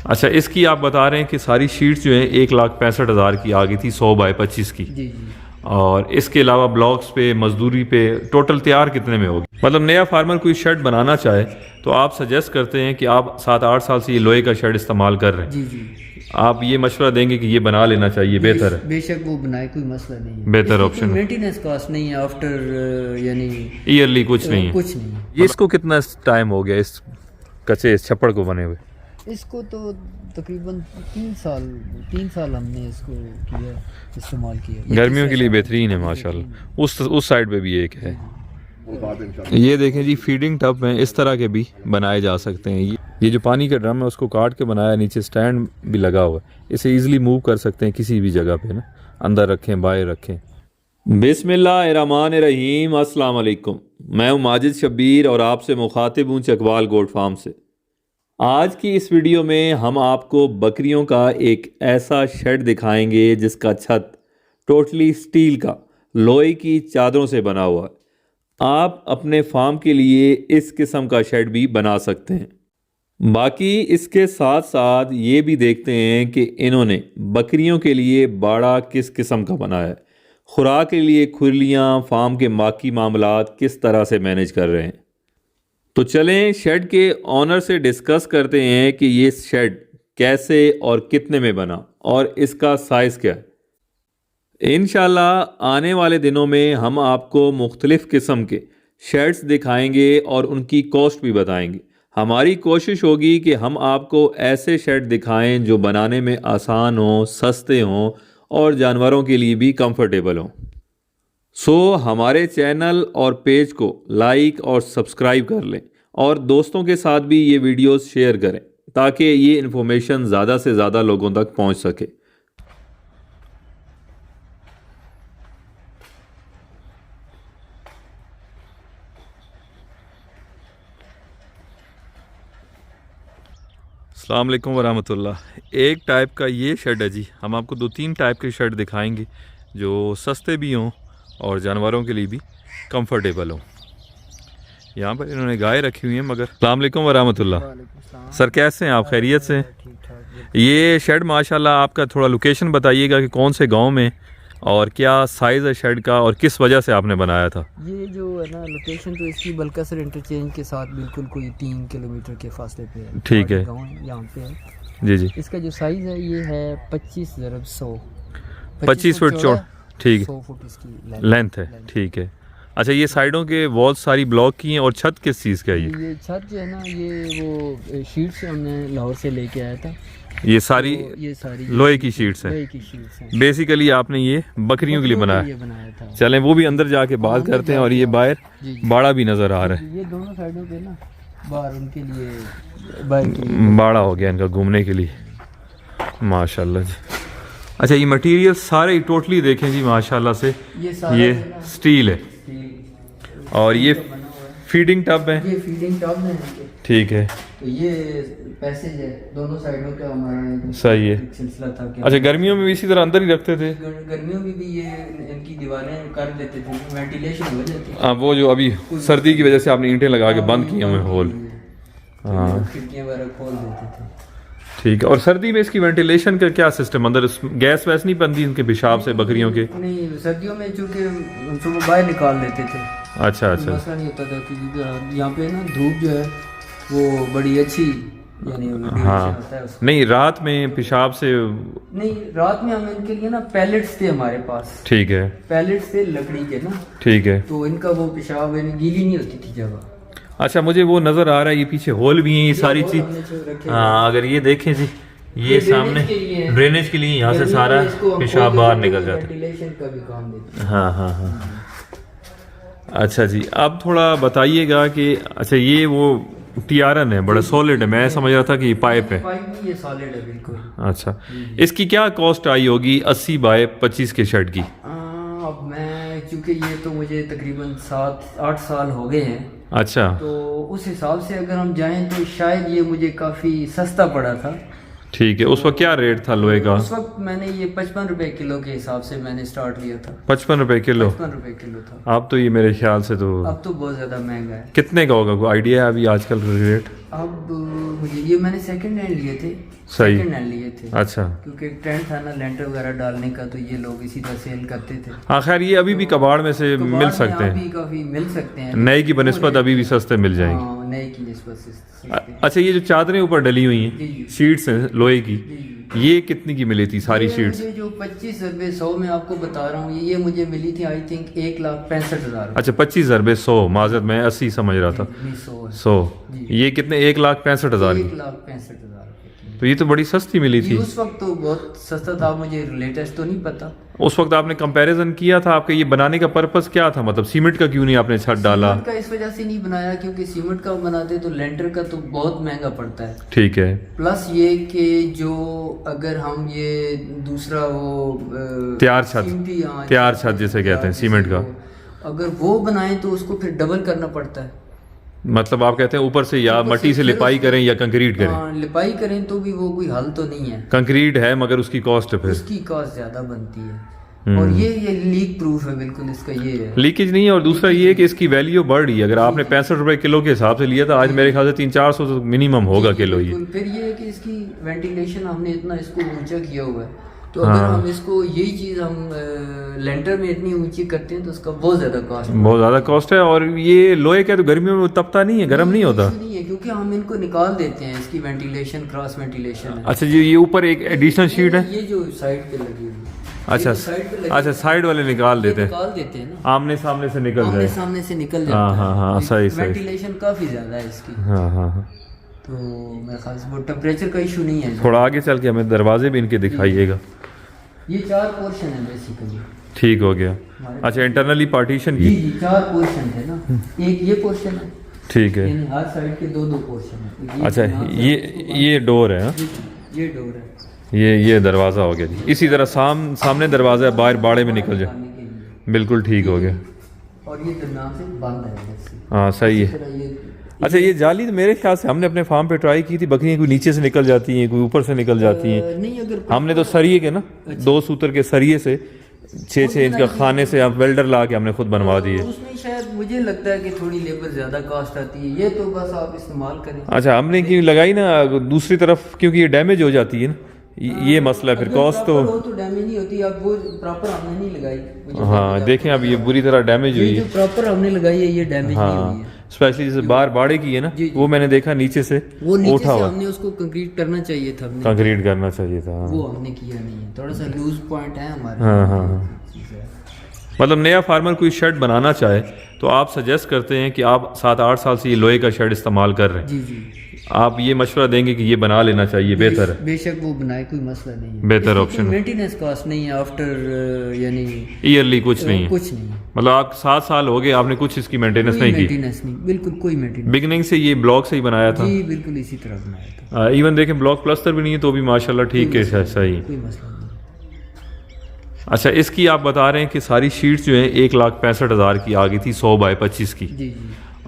अच्छा, इसकी आप बता रहे हैं कि सारी शीट्स जो हैं 1,65,000 की आ गई थी, 100 बाई 25 की। जी जी। और इसके अलावा ब्लॉक्स पे, मजदूरी पे टोटल तैयार कितने में होगी? मतलब नया फार्मर कोई शेड बनाना चाहे तो आप सजेस्ट करते हैं कि आप 7-8 साल से ये लोहे का शेड इस्तेमाल कर रहे हैं, जी जी। आप ये मशवरा देंगे कि ये बना लेना चाहिए, बेहतर है? बेशक वो बनाए, कोई मसला नहीं है, बेहतर ऑप्शन है। मेंटेनेंस कॉस्ट नहीं है आफ्टर यानी ईयरली कुछ नहीं है? कुछ नहीं है। ये इसको कितना टाइम हो गया इस कच्चे इस छप्पड़ को बने हुए? इसको तो तकरीबन 3 साल हमने इसको किया, इस्तेमाल किया। गर्मियों के लिए बेहतरीन है माशाल्लाह। उस साइड पे भी एक है। ये देखें जी, फीडिंग टब में इस तरह के भी बनाए जा सकते हैं। ये जो पानी का ड्रम है उसको काट के बनाया, नीचे स्टैंड भी लगा हुआ है, इसे इजीली मूव कर सकते हैं किसी भी जगह पे ना, अंदर रखें बाहर रखें। बिस्मिल्लाहिर्रहमानिर्रहीम, अस्सलाम वालेकुम। मैं हूं माजिद शब्बीर और आपसे मुखातिब हूं चकवाल गोट फार्म से। आज की इस वीडियो में हम आपको बकरियों का एक ऐसा शेड दिखाएंगे जिसका छत टोटली स्टील का, लोहे की चादरों से बना हुआ है। आप अपने फार्म के लिए इस किस्म का शेड भी बना सकते हैं। बाकी इसके साथ साथ ये भी देखते हैं कि इन्होंने बकरियों के लिए बाड़ा किस किस्म का बनाया है, खुराक के लिए खुरलियाँ, फार्म के बाकी मामलात किस तरह से मैनेज कर रहे हैं। तो चलें शेड के ऑनर से डिस्कस करते हैं कि ये शेड कैसे और कितने में बना और इसका साइज़ क्या है। इंशाल्लाह आने वाले दिनों में हम आपको मुख्तलिफ़ किस्म के शेड्स दिखाएंगे और उनकी कॉस्ट भी बताएंगे। हमारी कोशिश होगी कि हम आपको ऐसे शेड दिखाएं जो बनाने में आसान हों, सस्ते हों और जानवरों के लिए भी कंफर्टेबल हों। सो हमारे चैनल और पेज को लाइक और सब्सक्राइब कर लें और दोस्तों के साथ भी ये वीडियोस शेयर करें ताकि ये इन्फॉर्मेशन ज़्यादा से ज़्यादा लोगों तक पहुंच सके। अस्सलाम वालेकुम वरहमतुल्लाह। एक टाइप का ये शेड है जी, हम आपको 2-3 टाइप के शेड दिखाएंगे जो सस्ते भी हों और जानवरों के लिए भी कंफर्टेबल हों। यहाँ पर इन्होंने गाय रखी हुई है मगर। अस्सलाम वालेकुम वरहमतुल्लाह। सर कैसे हैं आप, खैरियत से? ये शेड माशाल्लाह, आपका थोड़ा लोकेशन बताइएगा कि कौन से गांव में और क्या साइज़ है शेड का और किस वजह से आपने बनाया था? ये जो है ना लोकेशन तो इसकी बलकसर इंटरचेंज के साथ बिल्कुल कोई 3 किलोमीटर के फासले पे है। ठीक है, गाँव यहाँ पे है जी जी। इसका जो साइज़ है ये है 25x100, 25 फुट चौड़, ठीक है, 100 फुट इसकी लेंथ है, ठीक है। अच्छा, ये साइडों के वॉल सारी ब्लॉक की हैं और छत किस चीज़ का है? ये छत जो है ना, ये वो शीट से हमने लाहौर से लेके आया था। ये सारी लोहे की शीट्स हैं। बेसिकली आपने ये बकरियों के लिए बनाया था। चलें वो भी अंदर जाके बात करते हैं। और ये बाहर बाड़ा भी नज़र आ रहा है, ये दोनों साइडों पे ना बाहर उनके लिए बाड़ा हो गया इनका घूमने के लिए, माशाल्लाह जी। अच्छा, ये मटेरियल सारे टोटली देखें जी माशाल्लाह से, ये स्टील है और ये फीडिंग टब है। ये फीडिंग टब है, ठीक है। तो ये पैसेज है दोनों साइडों का हमारा, सही है। सिलसिला था। अच्छा, गर्मियों में भी इसी तरह अंदर ही रखते थे? गर्मियों में भी ये इनकी दीवारें कर देते थे, वेंटिलेशन हो जाती है। वो जो अभी सर्दी की वजह से आपने ईंटें लगा के बंद किए हुए होल, हाँ, खिड़कियां वगैरह खोल देते थे। ठीक है। और सर्दी में इसकी वेंटिलेशन का क्या सिस्टम, अंदर गैस वैस नहीं बनती इनके पेशाब से बकरियों के? नहीं, सर्दियों में चूँकि उनको बाहर निकाल देते थे। अच्छा अच्छा, मसला नहीं होता था क्योंकि यहाँ पे ना धूप जो है वो बड़ी अच्छी, यानी हाँ, नहीं रात में पेशाब से नहीं, रात में हम इनके लिए ना पैलेट्स थे हमारे पास, ठीक है, पैलेट्स थे लकड़ी के ना, ठीक है, तो इनका वो पेशाब यानी गीली नहीं होती थी जगह। अच्छा, मुझे वो नज़र आ रहा है, ये पीछे होल भी हैं, ये सारी चीज़, हाँ, अगर ये देखें जी, ये सामने ड्रेनेज के लिए यहाँ से सारा पेशाब बाहर निकल जाता है। हाँ हाँ हाँ, अच्छा जी। अब थोड़ा बताइएगा कि अच्छा ये वो टीआरएन है, बड़ा सॉलिड है, मैं समझ रहा था कि ये पाइप है। ये सॉलिड है बिल्कुल। अच्छा, इसकी क्या कॉस्ट आई होगी 80 बाय 25 के शेड की? अब मैं चूँकि ये तो मुझे तकरीबन 7-8 साल हो गए हैं। अच्छा, तो उस हिसाब से अगर हम जाएं तो शायद ये मुझे काफ़ी सस्ता पड़ा था। ठीक है। उस वक्त क्या रेट था लोहे का? उस वक्त मैंने ये 55 रुपए किलो के हिसाब से मैंने स्टार्ट लिया था। 55 रुपए किलो? 55 रुपए किलो था। अब तो ये मेरे ख्याल से तो अब तो बहुत ज्यादा महंगा है। कितने का होगा, कोई आइडिया है अभी आजकल रेट? अब मुझे ये मैंने सेकंड हैंड लिए थे। सही। सेकंड हैंड लिए थे। अच्छा। क्योंकि एक ट्रेंड था ना लेंटर वगैरह डालने का, तो ये लोग इसी तरह सेल करते थे। हाँ खैर ये अभी भी कबाड़ में से मिल सकते हैं, काफी मिल सकते हैं, नए की बनिस्बत अभी भी सस्ते मिल जाएंगे। हाँ, नए की निस्बत से सस्ते। अच्छा ये जो चादरें ऊपर डली हुई हैं शीट्स हैं लोहे की, ये कितनी की मिली थी सारी शीट्स? ये जो 25 रुपए 100 में आपको बता रहा हूँ, ये मुझे मिली थी आई थिंक 1,65,000। अच्छा 25 रुपए 100, माजरत मैं 80 समझ रहा था। 100 ये कितने? 1,65,000 की। 1,65,000। तो ये तो बड़ी सस्ती मिली थी। उस वक्त तो बहुत सस्ता था, मुझे लेटेस्ट तो नहीं पता। उस वक्त आपने कंपैरिजन किया था, आपका ये बनाने का पर्पस क्या था? मतलब सीमेंट का क्यों नहीं आपने छत डाला? सीमेंट का इस वजह से नहीं बनाया क्योंकि सीमेंट का बनाते तो लेंटर का तो बहुत महंगा पड़ता है। ठीक है। प्लस ये कि जो अगर हम ये दूसरा वो तैयार छत जिसे कहते हैं सीमेंट का, अगर वो बनाएं तो उसको फिर डबल करना पड़ता है। मतलब आप कहते हैं ऊपर से या मट्टी से लिपाई करें या कंक्रीट करें? हाँ, लिपाई करें तो भी वो कोई हल तो नहीं है। कंक्रीट है मगर उसकी कॉस्ट है, फिर उसकी कॉस्ट ज्यादा बनती है। और ये लीक प्रूफ है बिल्कुल, इसका ये है, लीकेज नहीं है। और दूसरा ये है कि इसकी वैल्यू बढ़ रही है। अगर आपने 65 रुपए किलो के हिसाब से लिया था, आज मेरे ख्याल से 300-400 तो मिनिमम होगा किलो ये। फिर ये है कि इसकी वेंटिलेशन हमने इतना इसको ऊंचा किया हुआ है, तो अगर हम इसको यही चीज हम लेंटर में इतनी ऊंची करते हैं तो उसका बहुत ज्यादा कॉस्ट है। और ये लोहे का तो गर्मियों में तपता नहीं है, गर्म नहीं होता? नहीं है क्योंकि हम इनको निकाल देते हैं, इसकी वेंटिलेशन क्रॉस वेंटिलेशन है। अच्छा जी, ये ऊपर एक एडिशनल शीट है, ये जो साइड पे लगी हुई है। अच्छा अच्छा, साइड वाले निकाल देते हैं ना, आमने सामने से निकल जाए। सामने से निकल जाता है। हाँ हाँ सही सही। वेंटिलेशन काफी ज्यादा है इसकी। हाँ हाँ। तो मेरे ख्याल से वो टेम्परेचर का इशू नहीं है। थोड़ा आगे चल के हमें दरवाजे भी इनके दिखाइएगा। ये 4 पोर्शन है बेसिकली। ठीक हो गया। अच्छा इंटरनली पार्टीशन की? जी 4 पोर्शन थे ना, एक ये पोर्शन है। ठीक है। हर साइड के 2-2 पोर्शन है। अच्छा ये डोर है? ये डोर है। ये दरवाज़ा हो गया जी। इसी तरह सामने दरवाज़ा है, बाहर बाड़े में निकल जाए। बिल्कुल ठीक हो गया। और ये दरमियान से बंद है। हाँ सही है। अच्छा ये जाली तो मेरे ख्याल से हमने अपने फार्म पे ट्राई की थी, बकरियाँ कोई नीचे से निकल जाती हैं, कोई ऊपर से निकल जाती हैं। नहीं, अगर हमने तो सरिये के ना 2 सूत्र के सरिये से 6-6 इंच का खाने से आप वेल्डर ला के हमने खुद बनवा दिए। उसमें शायद मुझे लगता है कि थोड़ी लेबर ज्यादा कॉस्ट आती है, ये तो बस आप इस्तेमाल करें। अच्छा हमने क्यों लगाई ना दूसरी तरफ, क्योंकि ये डैमेज हो जाती है ना, ये मसला फिर कॉस्ट तो डैमेज नहीं होती। अब वो प्रॉपर हमने नहीं लगाई। हाँ देखें अब ये बुरी तरह डैमेज हुई है। जो प्रॉपर हमने लगाई है ये डैमेज नहीं हुई है। स्पेशली जैसे बाहर बाड़े की है ना, वो मैंने देखा नीचे से वो नीचे उठा हुआ। हमने उसको कंक्रीट करना चाहिए था, कंक्रीट करना चाहिए था। वो हमने किया नहीं है, थोड़ा सा लूज पॉइंट है हमारे। हाँ हाँ। मतलब नया फार्मर कोई शेड बनाना चाहे तो आप सजेस्ट करते हैं कि आप 7-8 साल से ये लोहे का शेड इस्तेमाल कर रहे हैं, जी आप ये मशवरा देंगे कि ये बना लेना चाहिए, बेहतर है? बेशक वो बनाए, कोई मसला नहीं है, बेहतर ऑप्शन। मेंटेनेंस कॉस्ट नहीं है आफ्टर यानी ईयरली कुछ नहीं है? कुछ नहीं। मतलब आप 7 साल हो गए आपने कुछ इसकी मेंटेनेंस नहीं की? मेंटेनेंस नहीं, बिल्कुल कोई मेंटेनेंस। बिगनिंग से ये ब्लॉक से ही बनाया था? जी बिल्कुल इसी तरह बनाया था। इवन देखें ब्लॉक प्लास्टर भी नहीं है तो भी माशाल्लाह ठीक है, सही। कोई मसला नहीं। अच्छा इसकी आप बता रहे हैं कि सारी शीट्स जो हैं 1,65,000 की आ गई थी 100 बाय 25 की। जी।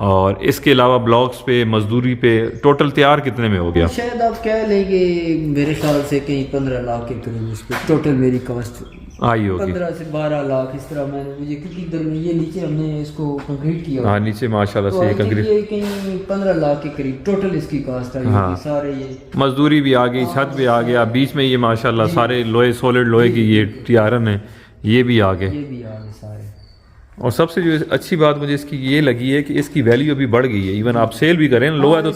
और इसके अलावा ब्लॉक्स पे मजदूरी पे टोटल तैयार कितने में हो गया? शायद आप कह लेंगे मेरे ख्याल से कहीं 15 लाख के करीब इस पे टोटल मेरी कॉस्ट आई होगी। 15 से 12 लाख इस तरह मैंने मुझे क्योंकि इधर में ये नीचे हमने इसको कंक्रीट किया। हाँ नीचे माशाल्लाह से ये कंक्रीट, ये कहीं 15 लाख के करीब टोटल इसकी कॉस्ट आई। हाँ। सारे ये मजदूरी भी आ गई, छत भी आ गया, बीच में ये माशाल्लाह सारे लोहे सॉलिड लोहे की ये टीआरएन है, ये भी आ गए। सारे। और सबसे जो अच्छी बात मुझे इसकी ये लगी है कि इसकी वैल्यू अभी बढ़ गई है। इवन आप सेल भी करें लोहा तो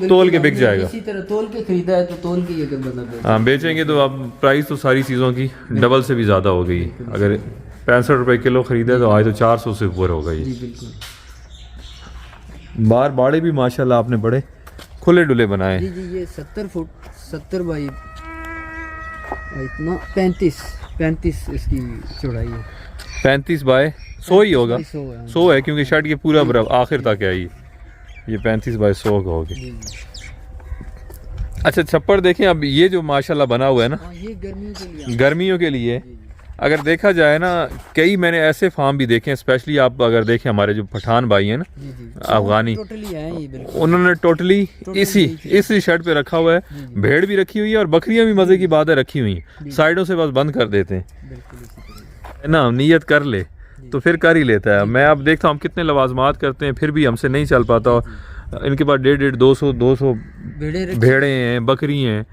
तोल के बिक जाएगा। इसी तरह तोल के खरीदा है तो तोल के अगर बंदा हाँ बेचेंगे तो अब प्राइस तो सारी चीज़ों की डबल से भी ज़्यादा हो गई। अगर 65 रुपए किलो खरीदा तो आज तो 400 से ऊपर हो गई। बाहर बाड़े भी माशाल्लाह आपने बड़े खुले डुले बनाए। जी ये 70 फुट 70 बाई इतना 35 इसकी चौड़ाई है। 35 बाय 100 ही होगा, 100 है क्योंकि शर्ट के पूरा बराबर आखिर तक है ये 35 बाय 100 का हो गया। अच्छा छप्पर देखें अब ये जो माशाल्लाह बना हुआ है ना, ये गर्मियों के लिए। गर्मियों के लिए अगर देखा जाए ना, कई मैंने ऐसे फार्म भी देखे हैं, स्पेशली आप अगर देखें हमारे जो पठान भाई हैं ना, अफगानी, उन्होंने टोटली इसी शेड पे रखा हुआ है। भेड़ भी रखी हुई है और बकरियां भी मज़े की बात है रखी हुई हैं, साइडों से बस बंद कर देते हैं ना, नीयत कर ले तो फिर कर ही लेता है। मैं अब देखता हूँ हम कितने लवाजमात करते हैं फिर भी हमसे नहीं चल पाता। इनके पास 150-200 भेड़ें हैं, बकरी हैं,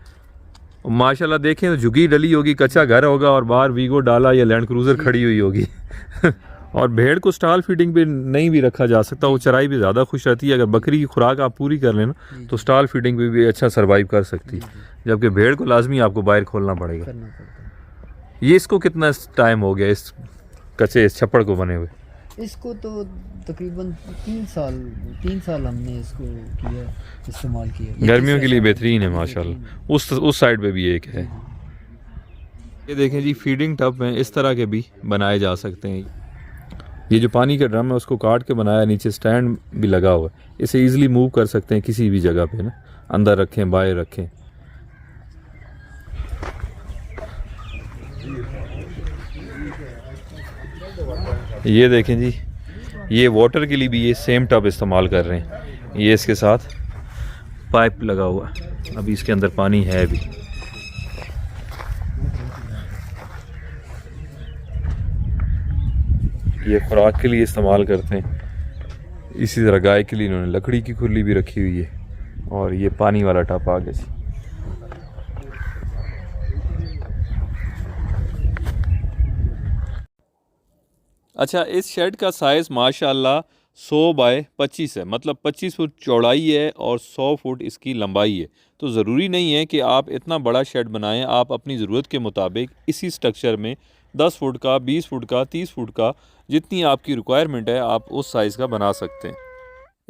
माशाल्लाह देखें तो झुगी डली होगी, कच्चा घर होगा और बाहर वीगो डाला या लैंड क्रूज़र खड़ी हुई होगी और भेड़ को स्टॉल फीडिंग पे नहीं भी रखा जा सकता, वो चराई भी ज़्यादा खुश रहती है। अगर बकरी की खुराक आप पूरी कर लेना तो स्टॉल फीडिंग पे भी अच्छा सर्वाइव कर सकती है, जबकि भेड़ को लाजमी आपको बाहर खोलना पड़ेगा। ये इसको कितना टाइम हो गया इस कच्चे इस छप्पड़ को बने हुए? इसको तो तकरीबन 3 साल हमने इसको किया, इस्तेमाल किया। गर्मियों के लिए बेहतरीन है माशाल्लाह। उस साइड पे भी एक है। ये देखें जी, फीडिंग टब में इस तरह के भी बनाए जा सकते हैं। ये जो पानी का ड्रम है उसको काट के बनाया, नीचे स्टैंड भी लगा हुआ है, इसे ईजिली मूव कर सकते हैं किसी भी जगह पे ना, अंदर रखें बाहर रखें। ये देखें जी, ये वाटर के लिए भी ये सेम टब इस्तेमाल कर रहे हैं। ये इसके साथ पाइप लगा हुआ है, अभी इसके अंदर पानी है भी। ये खुराक के लिए इस्तेमाल करते हैं। इसी तरह गाय के लिए इन्होंने लकड़ी की खुरली भी रखी हुई है और ये पानी वाला टब आगे से। अच्छा, इस शेड का साइज़ माशाल्लाह 100 बाय 25 है, मतलब 25 फुट चौड़ाई है और 100 फुट इसकी लंबाई है। तो ज़रूरी नहीं है कि आप इतना बड़ा शेड बनाएं, आप अपनी ज़रूरत के मुताबिक इसी स्ट्रक्चर में 10 फुट का, 20 फुट का, 30 फुट का, जितनी आपकी रिक्वायरमेंट है आप उस साइज़ का बना सकते हैं।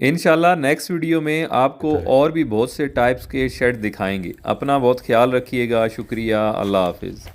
इंशाल्लाह नेक्स्ट वीडियो में आपको और भी बहुत से टाइप्स के शेड दिखाएंगे। अपना बहुत ख्याल रखिएगा। शुक्रिया। अल्लाह हाफिज़।